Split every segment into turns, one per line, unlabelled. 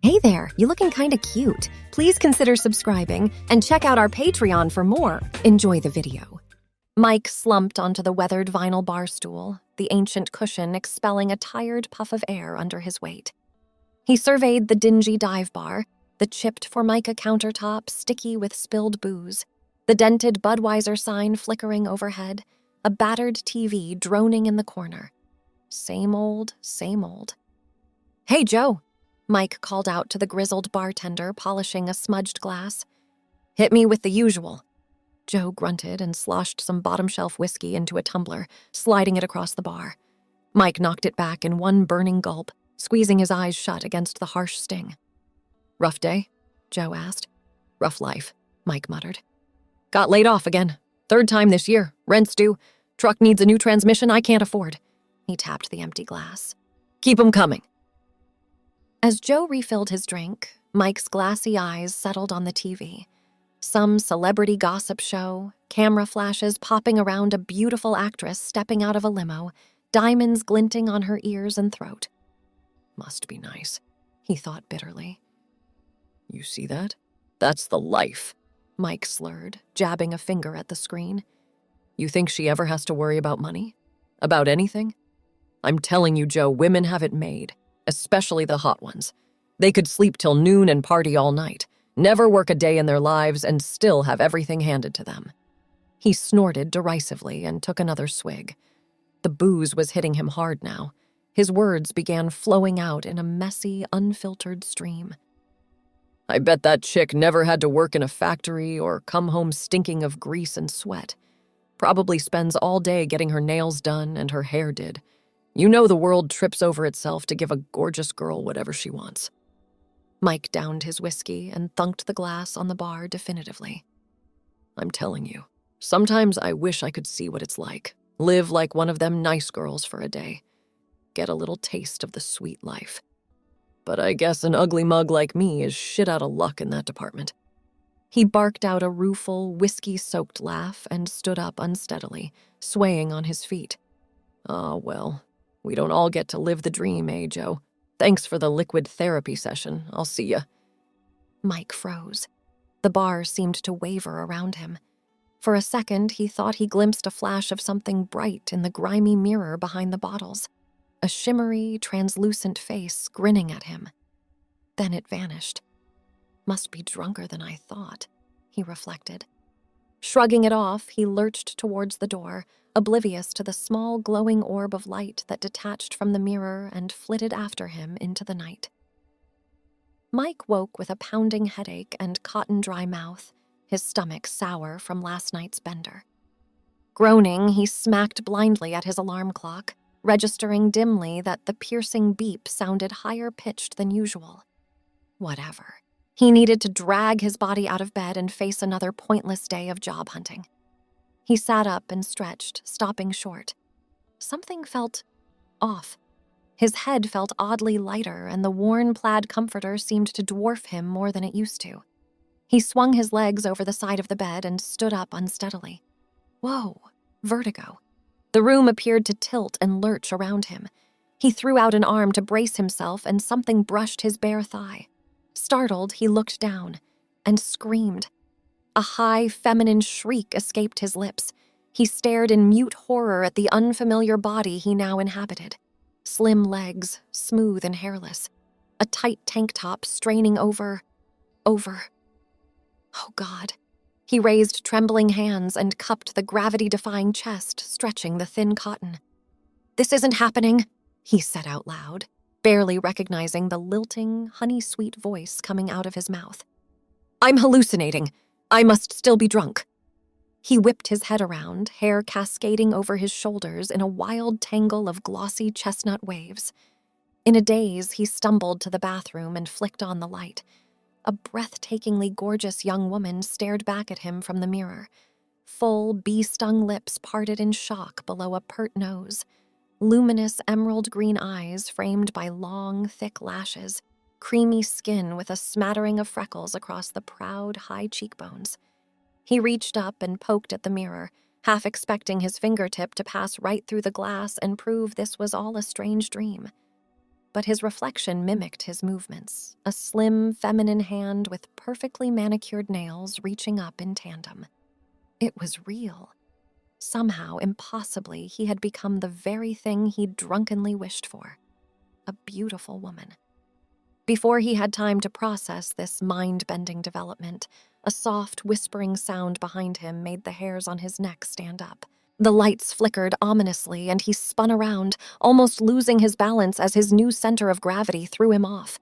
Hey there, you looking kinda cute. Please consider subscribing and check out our Patreon for more. Enjoy the video. Mike slumped onto the weathered vinyl bar stool, the ancient cushion expelling a tired puff of air under his weight. He surveyed the dingy dive bar, the chipped Formica countertop sticky with spilled booze, the dented Budweiser sign flickering overhead, a battered TV droning in the corner. Same old, same old. Hey, Joe, Mike called out to the grizzled bartender polishing a smudged glass. Hit me with the usual. Joe grunted and sloshed some bottom-shelf whiskey into a tumbler, sliding it across the bar. Mike knocked it back in one burning gulp, squeezing his eyes shut against the harsh sting. Rough day? Joe asked. Rough life, Mike muttered. Got laid off again. Third time this year. Rent's due. Truck needs a new transmission I can't afford. He tapped the empty glass. Keep 'em coming. As Joe refilled his drink, Mike's glassy eyes settled on the TV. Some celebrity gossip show, camera flashes popping around a beautiful actress stepping out of a limo, diamonds glinting on her ears and throat. Must be nice, he thought bitterly. You see that? That's the life, Mike slurred, jabbing a finger at the screen. You think she ever has to worry about money? About anything? I'm telling you, Joe, women have it made. Especially the hot ones. They could sleep till noon and party all night, never work a day in their lives, and still have everything handed to them. He snorted derisively and took another swig. The booze was hitting him hard now. His words began flowing out in a messy, unfiltered stream. I bet that chick never had to work in a factory or come home stinking of grease and sweat. Probably spends all day getting her nails done and her hair did. You know the world trips over itself to give a gorgeous girl whatever she wants. Mike downed his whiskey and thunked the glass on the bar definitively. I'm telling you, sometimes I wish I could see what it's like. Live like one of them nice girls for a day. Get a little taste of the sweet life. But I guess an ugly mug like me is shit out of luck in that department. He barked out a rueful, whiskey-soaked laugh and stood up unsteadily, swaying on his feet. Ah, well. We don't all get to live the dream, eh, Joe? Thanks for the liquid therapy session. I'll see ya. Mike froze. The bar seemed to waver around him. For a second, he thought he glimpsed a flash of something bright in the grimy mirror behind the bottles. A shimmery, translucent face grinning at him. Then it vanished. Must be drunker than I thought, he reflected. Shrugging it off, he lurched towards the door, oblivious to the small glowing orb of light that detached from the mirror and flitted after him into the night. Mike woke with a pounding headache and cotton-dry mouth, his stomach sour from last night's bender. Groaning, he smacked blindly at his alarm clock, registering dimly that the piercing beep sounded higher-pitched than usual. Whatever. He needed to drag his body out of bed and face another pointless day of job hunting. He sat up and stretched, stopping short. Something felt off. His head felt oddly lighter, and the worn plaid comforter seemed to dwarf him more than it used to. He swung his legs over the side of the bed and stood up unsteadily. Whoa, vertigo. The room appeared to tilt and lurch around him. He threw out an arm to brace himself, and something brushed his bare thigh. Startled, he looked down and screamed. A high, feminine shriek escaped his lips. He stared in mute horror at the unfamiliar body he now inhabited. Slim legs, smooth and hairless. A tight tank top straining over. Oh, God. He raised trembling hands and cupped the gravity-defying chest, stretching the thin cotton. This isn't happening, he said out loud, barely recognizing the lilting, honey-sweet voice coming out of his mouth. I'm hallucinating. I must still be drunk. He whipped his head around, hair cascading over his shoulders in a wild tangle of glossy chestnut waves. In a daze, he stumbled to the bathroom and flicked on the light. A breathtakingly gorgeous young woman stared back at him from the mirror. Full, bee-stung lips parted in shock below a pert nose. Luminous emerald green eyes framed by long, thick lashes. Creamy skin with a smattering of freckles across the proud, high cheekbones. He reached up and poked at the mirror, half expecting his fingertip to pass right through the glass and prove this was all a strange dream. but his reflection mimicked his movements, a slim, feminine hand with perfectly manicured nails reaching up in tandem. It was real. Somehow, impossibly, he had become the very thing he'd drunkenly wished for: a beautiful woman. Before he had time to process this mind-bending development, a soft, whispering sound behind him made the hairs on his neck stand up. The lights flickered ominously, and he spun around, almost losing his balance as his new center of gravity threw him off.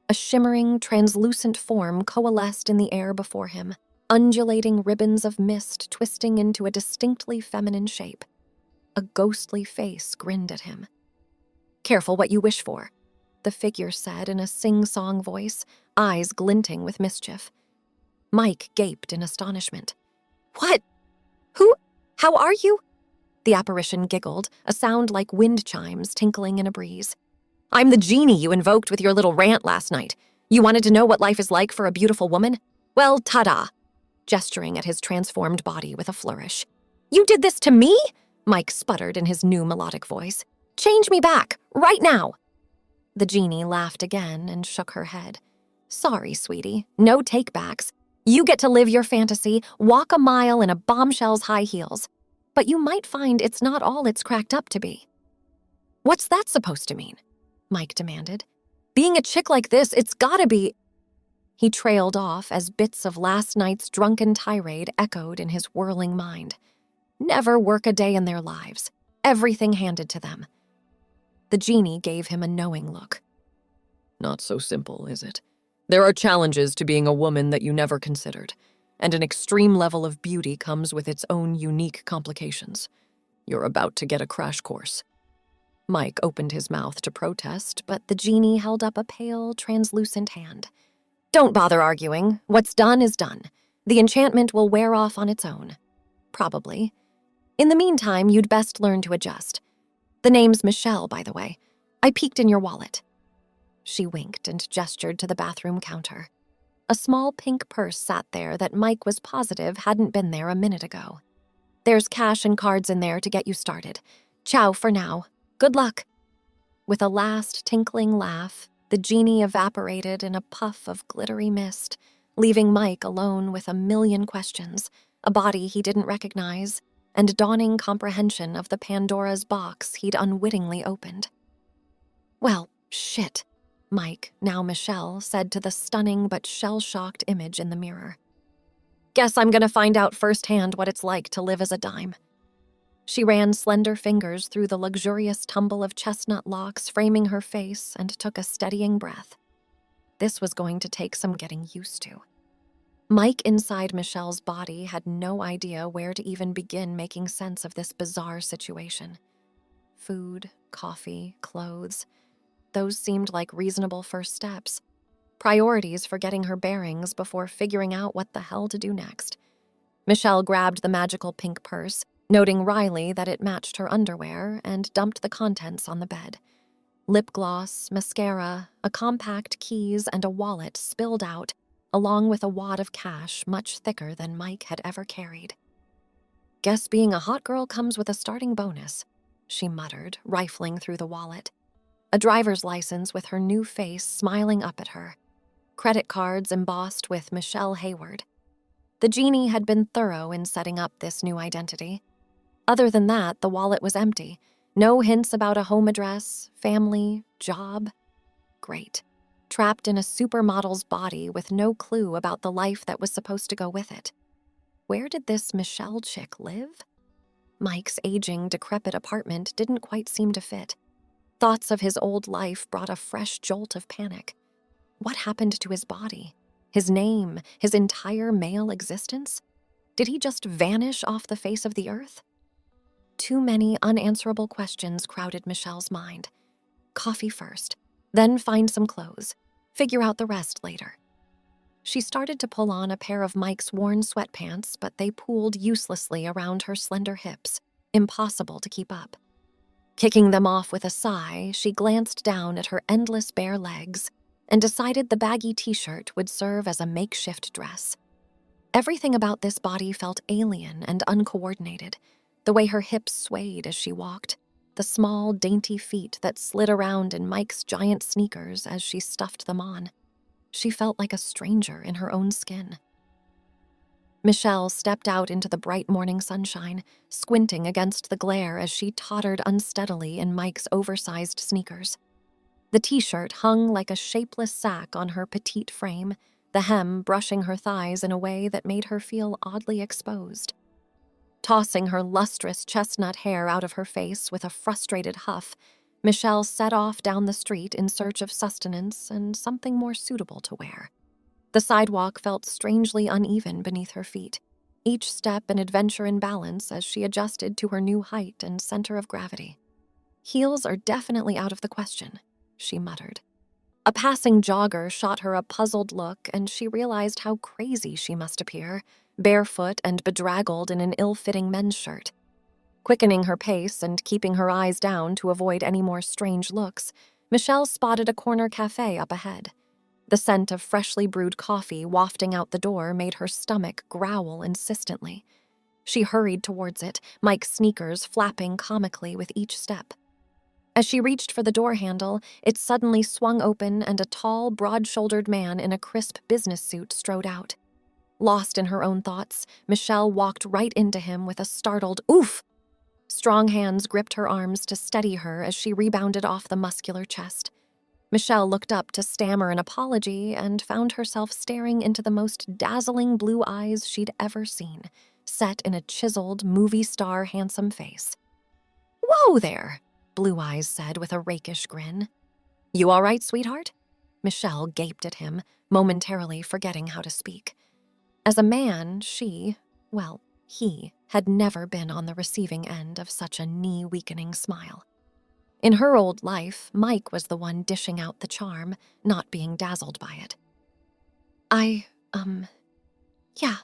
A shimmering, translucent form coalesced in the air before him, undulating ribbons of mist twisting into a distinctly feminine shape. A ghostly face grinned at him. "Careful what you wish for," the figure said in a sing-song voice, eyes glinting with mischief. Mike gaped in astonishment. "What? Who? How are you?" The apparition giggled, a sound like wind chimes tinkling in a breeze. "I'm the genie you invoked with your little rant last night. You wanted to know what life is like for a beautiful woman? Well, ta-da," gesturing at his transformed body with a flourish. "You did this to me?" Mike sputtered in his new melodic voice. "Change me back, right now." The genie laughed again and shook her head. "Sorry, sweetie, no take-backs. You get to live your fantasy, walk a mile in a bombshell's high heels. But you might find it's not all it's cracked up to be." "What's that supposed to mean?" Mike demanded. "Being a chick like this, it's gotta be—" He trailed off as bits of last night's drunken tirade echoed in his whirling mind. Never work a day in their lives. Everything handed to them. The genie gave him a knowing look. "Not so simple, is it? There are challenges to being a woman that you never considered, and an extreme level of beauty comes with its own unique complications. You're about to get a crash course." Mike opened his mouth to protest, but the genie held up a pale, translucent hand. "Don't bother arguing. What's done is done. The enchantment will wear off on its own. Probably. In the meantime, you'd best learn to adjust. The name's Michelle, by the way. I peeked in your wallet." She winked and gestured to the bathroom counter. A small pink purse sat there that Mike was positive hadn't been there a minute ago. "There's cash and cards in there to get you started. Ciao for now. Good luck." With a last tinkling laugh, the genie evaporated in a puff of glittery mist, leaving Mike alone with a million questions, a body he didn't recognize, and dawning comprehension of the Pandora's box he'd unwittingly opened. "Well, shit," Mike, now Michelle, said to the stunning but shell-shocked image in the mirror. "Guess I'm gonna find out firsthand what it's like to live as a dime." She ran slender fingers through the luxurious tumble of chestnut locks framing her face and took a steadying breath. This was going to take some getting used to. Mike inside Michelle's body had no idea where to even begin making sense of this bizarre situation. Food, coffee, clothes, those seemed like reasonable first steps. Priorities for getting her bearings before figuring out what the hell to do next. Michelle grabbed the magical pink purse, noting wryly that it matched her underwear, and dumped the contents on the bed. Lip gloss, mascara, a compact keys, and a wallet spilled out, along with a wad of cash much thicker than Mike had ever carried. "Guess being a hot girl comes with a starting bonus," she muttered, rifling through the wallet. A driver's license with her new face smiling up at her. Credit cards embossed with Michelle Hayward. The genie had been thorough in setting up this new identity. Other than that, the wallet was empty. No hints about a home address, family, job. Great. Trapped in a supermodel's body with no clue about the life that was supposed to go with it. Where did this Michelle chick live? Mike's aging, decrepit apartment didn't quite seem to fit. Thoughts of his old life brought a fresh jolt of panic. What happened to his body? His name? His entire male existence? Did he just vanish off the face of the earth? Too many unanswerable questions crowded Michelle's mind. Coffee first, then find some clothes. Figure out the rest later. She started to pull on a pair of Mike's worn sweatpants, but they pooled uselessly around her slender hips, impossible to keep up. Kicking them off with a sigh, she glanced down at her endless bare legs and decided the baggy t-shirt would serve as a makeshift dress. Everything about this body felt alien and uncoordinated, the way her hips swayed as she walked. the small, dainty feet that slid around in Mike's giant sneakers as she stuffed them on. She felt like a stranger in her own skin. Michelle stepped out into the bright morning sunshine, squinting against the glare as she tottered unsteadily in Mike's oversized sneakers. The t-shirt hung like a shapeless sack on her petite frame, the hem brushing her thighs in a way that made her feel oddly exposed. Tossing her lustrous chestnut hair out of her face with a frustrated huff, Michelle set off down the street in search of sustenance and something more suitable to wear. The sidewalk felt strangely uneven beneath her feet, each step an adventure in balance as she adjusted to her new height and center of gravity. "Heels are definitely out of the question," she muttered. A passing jogger shot her a puzzled look, and she realized how crazy she must appear, barefoot and bedraggled in an ill-fitting men's shirt. Quickening her pace and keeping her eyes down to avoid any more strange looks, Michelle spotted a corner cafe up ahead. The scent of freshly brewed coffee wafting out the door made her stomach growl insistently. She hurried towards it, Mike's sneakers flapping comically with each step. As she reached for the door handle, it suddenly swung open and a tall, broad-shouldered man in a crisp business suit strode out. Lost in her own thoughts, Michelle walked right into him with a startled "oof!" Strong hands gripped her arms to steady her as she rebounded off the muscular chest. Michelle looked up to stammer an apology and found herself staring into the most dazzling blue eyes she'd ever seen, set in a chiseled, movie star handsome face. "Whoa there," Blue Eyes said with a rakish grin. "You all right, sweetheart?" Michelle gaped at him, momentarily forgetting how to speak. As a man, he had never been on the receiving end of such a knee-weakening smile. In her old life, Mike was the one dishing out the charm, not being dazzled by it. Yeah,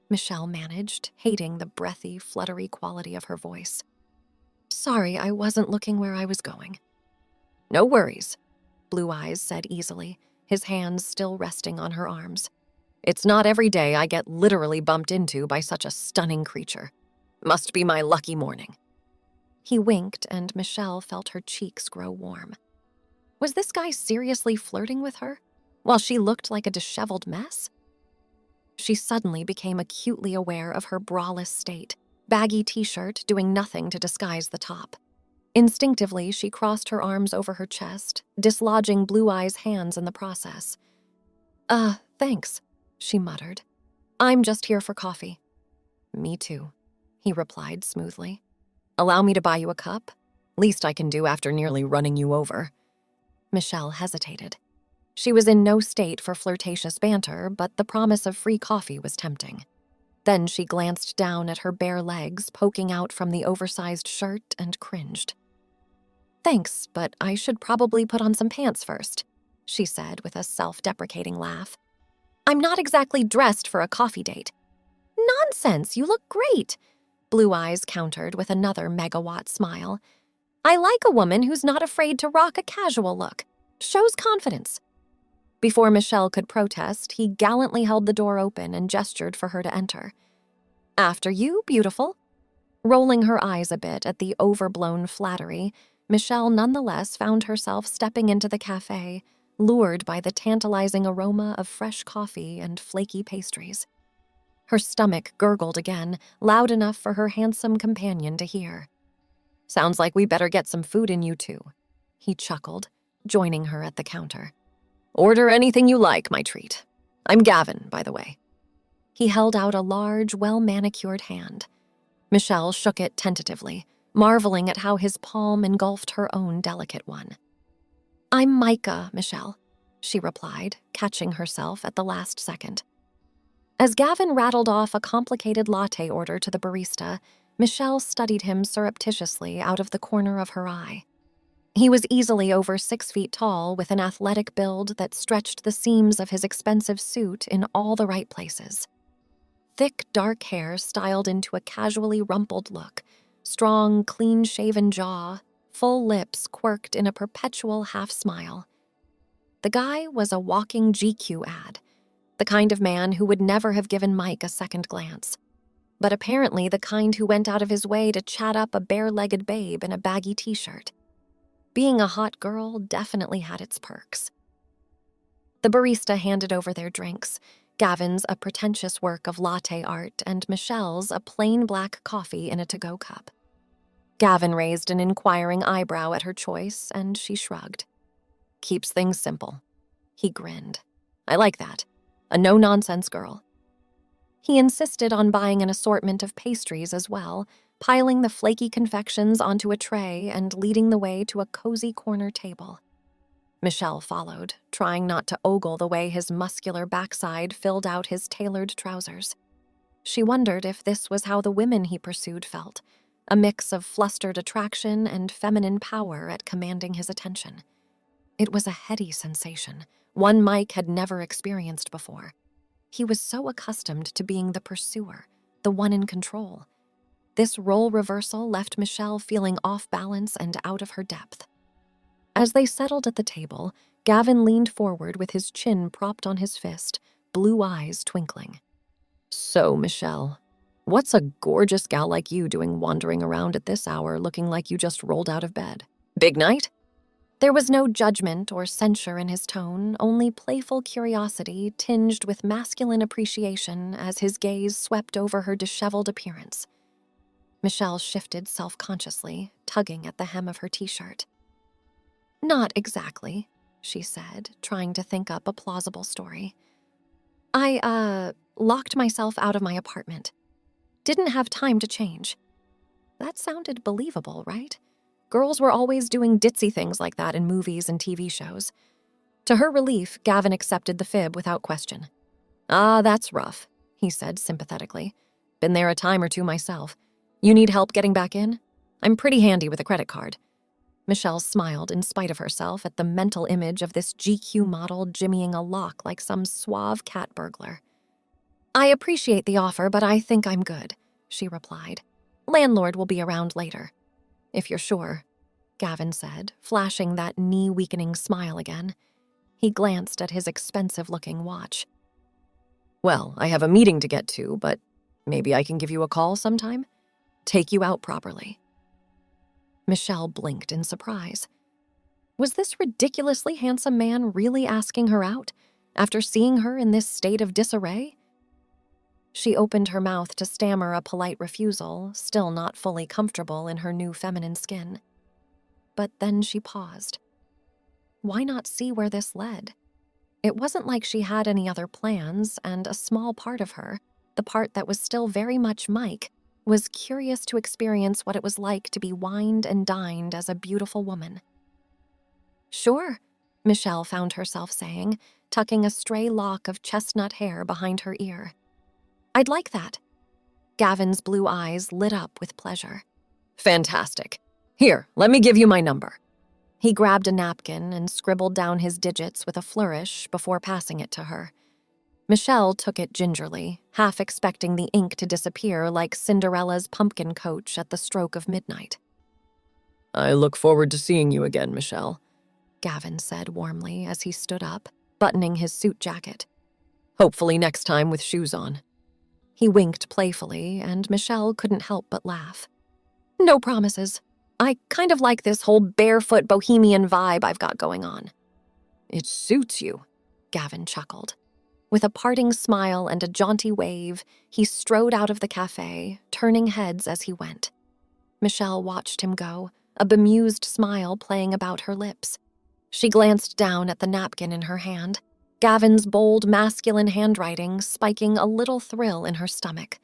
Michelle managed, hating the breathy, fluttery quality of her voice. "Sorry, I wasn't looking where I was going." "No worries," Blue Eyes said easily, his hands still resting on her arms. "It's not every day I get literally bumped into by such a stunning creature. Must be my lucky morning." He winked, and Michelle felt her cheeks grow warm. Was this guy seriously flirting with her, while she looked like a disheveled mess? She suddenly became acutely aware of her braless state, baggy t-shirt doing nothing to disguise the top. Instinctively, she crossed her arms over her chest, dislodging Blue Eyes' hands in the process. Thanks," she muttered. "I'm just here for coffee." "Me too," he replied smoothly. "Allow me to buy you a cup? Least I can do after nearly running you over." Michelle hesitated. She was in no state for flirtatious banter, but the promise of free coffee was tempting. Then she glanced down at her bare legs poking out from the oversized shirt and cringed. "Thanks, but I should probably put on some pants first," she said with a self-deprecating laugh. "I'm not exactly dressed for a coffee date." "Nonsense, you look great," Blue Eyes countered with another megawatt smile. "I like a woman who's not afraid to rock a casual look. Shows confidence." Before Michelle could protest, he gallantly held the door open and gestured for her to enter. "After you, beautiful." Rolling her eyes a bit at the overblown flattery, Michelle nonetheless found herself stepping into the cafe, lured by the tantalizing aroma of fresh coffee and flaky pastries. Her stomach gurgled again, loud enough for her handsome companion to hear. "Sounds like we better get some food in you too," he chuckled, joining her at the counter. "Order anything you like, my treat. I'm Gavin, by the way." He held out a large, well-manicured hand. Michelle shook it tentatively, marveling at how his palm engulfed her own delicate one. "I'm Micah, Michelle," she replied, catching herself at the last second. As Gavin rattled off a complicated latte order to the barista, Michelle studied him surreptitiously out of the corner of her eye. He was easily over 6 feet tall, with an athletic build that stretched the seams of his expensive suit in all the right places. Thick, dark hair styled into a casually rumpled look, strong, clean-shaven jaw, full lips quirked in a perpetual half-smile. The guy was a walking GQ ad, the kind of man who would never have given Mike a second glance. but apparently the kind who went out of his way to chat up a bare-legged babe in a baggy t-shirt. Being a hot girl definitely had its perks. The barista handed over their drinks, Gavin's a pretentious work of latte art and Michelle's a plain black coffee in a to-go cup. Gavin raised an inquiring eyebrow at her choice, and she shrugged. Keeps things simple. He grinned. I like that. A no-nonsense girl. He insisted on buying an assortment of pastries as well, piling the flaky confections onto a tray and leading the way to a cozy corner table. Michelle followed, trying not to ogle the way his muscular backside filled out his tailored trousers. She wondered if this was how the women he pursued felt, a mix of flustered attraction and feminine power at commanding his attention. It was a heady sensation, one Mike had never experienced before. He was so accustomed to being the pursuer, the one in control. This role reversal left Michelle feeling off balance and out of her depth. As they settled at the table, Gavin leaned forward with his chin propped on his fist, blue eyes twinkling. So, Michelle, what's a gorgeous gal like you doing wandering around at this hour looking like you just rolled out of bed? Big night? There was no judgment or censure in his tone, only playful curiosity tinged with masculine appreciation as his gaze swept over her disheveled appearance. Michelle shifted self-consciously, tugging at the hem of her t-shirt. Not exactly, she said, trying to think up a plausible story. I, locked myself out of my apartment. Didn't have time to change. That sounded believable, right? Girls were always doing ditzy things like that in movies and TV shows. To her relief, Gavin accepted the fib without question. Ah, that's rough, he said sympathetically. Been there a time or two myself. You need help getting back in? I'm pretty handy with a credit card. Michelle smiled in spite of herself at the mental image of this GQ model jimmying a lock like some suave cat burglar. I appreciate the offer, but I think I'm good, she replied. Landlord will be around later. If you're sure, Gavin said, flashing that knee-weakening smile again. He glanced at his expensive-looking watch. Well, I have a meeting to get to, but maybe I can give you a call sometime? Take you out properly. Michelle blinked in surprise. Was this ridiculously handsome man really asking her out, after seeing her in this state of disarray? She opened her mouth to stammer a polite refusal, still not fully comfortable in her new feminine skin. But then she paused. Why not see where this led? It wasn't like she had any other plans, and a small part of her, the part that was still very much Mike, was curious to experience what it was like to be wined and dined as a beautiful woman. Sure, Michelle found herself saying, tucking a stray lock of chestnut hair behind her ear. I'd like that. Gavin's blue eyes lit up with pleasure. Fantastic. Here, let me give you my number. He grabbed a napkin and scribbled down his digits with a flourish before passing it to her. Michelle took it gingerly, half expecting the ink to disappear like Cinderella's pumpkin coach at the stroke of midnight. I look forward to seeing you again, Michelle, Gavin said warmly as he stood up, buttoning his suit jacket. Hopefully next time with shoes on. He winked playfully, and Michelle couldn't help but laugh. No promises. I kind of like this whole barefoot bohemian vibe I've got going on. It suits you, Gavin chuckled. With a parting smile and a jaunty wave, he strode out of the cafe, turning heads as he went. Michelle watched him go, a bemused smile playing about her lips. She glanced down at the napkin in her hand, Gavin's bold, masculine handwriting spiking a little thrill in her stomach.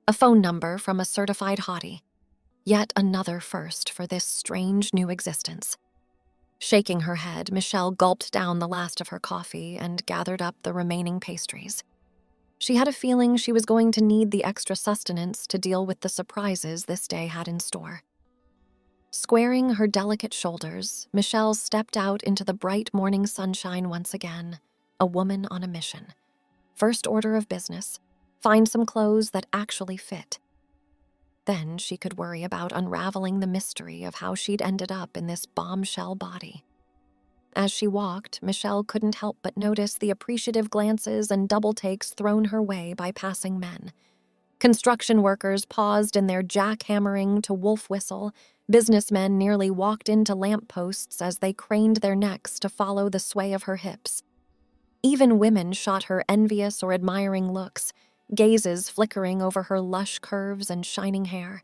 A phone number from a certified hottie. Yet another first for this strange new existence. Shaking her head, Michelle gulped down the last of her coffee and gathered up the remaining pastries. She had a feeling she was going to need the extra sustenance to deal with the surprises this day had in store. Squaring her delicate shoulders, Michelle stepped out into the bright morning sunshine once again. A woman on a mission. First order of business, find some clothes that actually fit. Then she could worry about unraveling the mystery of how she'd ended up in this bombshell body. As she walked, Michelle couldn't help but notice the appreciative glances and double takes thrown her way by passing men. Construction workers paused in their jackhammering to wolf whistle. Businessmen nearly walked into lampposts as they craned their necks to follow the sway of her hips. Even women shot her envious or admiring looks, gazes flickering over her lush curves and shining hair.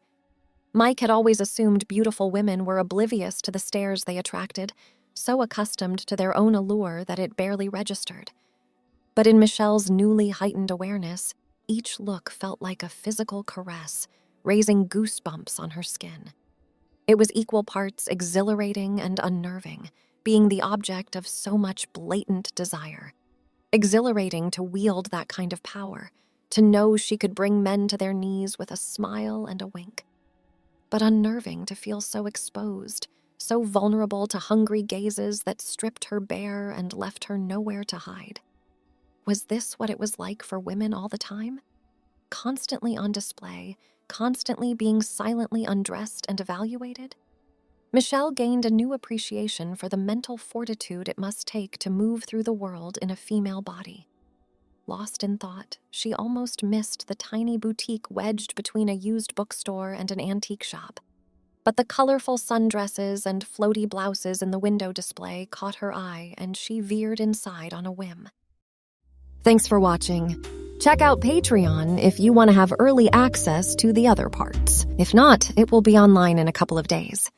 Mike had always assumed beautiful women were oblivious to the stares they attracted, so accustomed to their own allure that it barely registered. But in Michelle's newly heightened awareness, each look felt like a physical caress, raising goosebumps on her skin. It was equal parts exhilarating and unnerving, being the object of so much blatant desire. Exhilarating to wield that kind of power, to know she could bring men to their knees with a smile and a wink. But unnerving to feel so exposed, so vulnerable to hungry gazes that stripped her bare and left her nowhere to hide. Was this what it was like for women all the time? Constantly on display, constantly being silently undressed and evaluated? Michelle gained a new appreciation for the mental fortitude it must take to move through the world in a female body. Lost in thought, she almost missed the tiny boutique wedged between a used bookstore and an antique shop. But the colorful sundresses and floaty blouses in the window display caught her eye, and she veered inside on a whim. Thanks for watching. Check out Patreon if you want to have early access to the other parts. If not, it will be online in a couple of days.